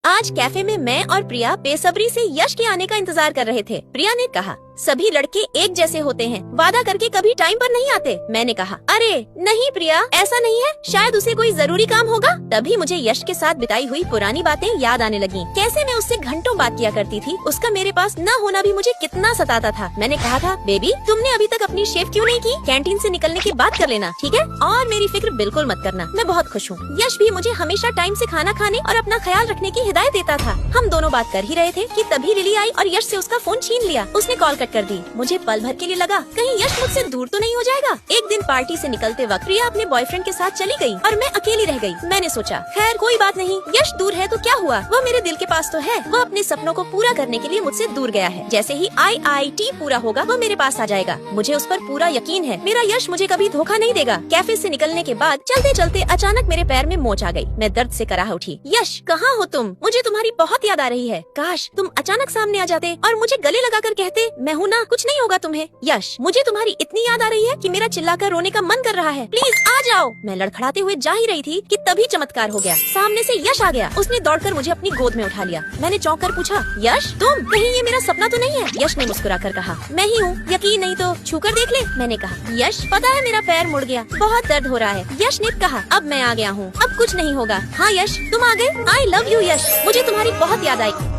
आज कैफे में मैं और प्रिया बेसब्री से यश के आने का इंतजार कर रहे थे। प्रिया ने कहा, सभी लड़के एक जैसे होते हैं, वादा करके कभी टाइम पर नहीं आते। मैंने कहा, अरे नहीं प्रिया, ऐसा नहीं है, शायद उसे कोई जरूरी काम होगा। तभी मुझे यश के साथ बिताई हुई पुरानी बातें याद आने लगी। कैसे मैं उससे घंटों बात किया करती थी, उसका मेरे पास न होना भी मुझे कितना सताता था। मैंने कहा था, बेबी तुमने अभी तक अपनी शेव क्यों नहीं की? कैंटीन से निकलने के बाद कर लेना, ठीक है? और मेरी फिक्र बिल्कुल मत करना, मैं बहुत खुश हूँ। यश भी मुझे हमेशा टाइम से खाना खाने और अपना ख्याल रखने की हिदायत देता था। हम दोनों बात कर ही रहे थे कि तभी लिली आई और यश से उसका फोन छीन लिया। उसने कॉल कट कर दी। मुझे पल भर के लिए लगा कहीं यश मुझसे दूर तो नहीं हो जाएगा। एक दिन पार्टी से निकलते वक्त प्रिया अपने बॉयफ्रेंड के साथ चली गई और मैं अकेली रह गई। मैंने सोचा, खैर कोई बात नहीं, यश दूर है तो क्या हुआ, वो मेरे दिल के पास तो है। वो अपने सपनों को पूरा करने के लिए मुझसे दूर गया है। जैसे ही IIT पूरा होगा वो मेरे पास आ जाएगा। मुझे उस पर पूरा यकीन है। मेरा यश मुझे कभी धोखा नहीं देगा। कैफे से निकलने के बाद चलते चलते अचानक मेरे पैर में मोच आ गई। मैं दर्द से कराह उठी। यश कहाँ हो तुम? मुझे तुम्हारी बहुत याद आ रही है। काश तुम अचानक सामने आ जाते और मुझे गले लगाकर कहते, मैं हूँ ना, कुछ नहीं होगा तुम्हें। यश, मुझे तुम्हारी इतनी याद आ रही है कि मेरा चिल्लाकर रोने का मन कर रहा है। प्लीज आ जाओ। मैं लड़खड़ाते हुए जा ही रही थी कि तभी चमत्कार हो गया। सामने से यश आ गया। उसने दौड़कर मुझे अपनी गोद में उठा लिया। मैंने चौंक कर पूछा, यश तुम? कहीं ये मेरा सपना तो नहीं है? यश ने मुस्कुराकर कहा, मैं ही हूँ, यकीन नहीं तो छूकर देख ले। मैंने कहा, यश पता है मेरा पैर मुड़ गया, बहुत दर्द हो रहा है। यश ने कहा, अब मैं आ गया हूँ, अब कुछ नहीं होगा। हाँ यश तुम आ गए। आई लव यू यश, मुझे तुम्हारी बहुत याद आई।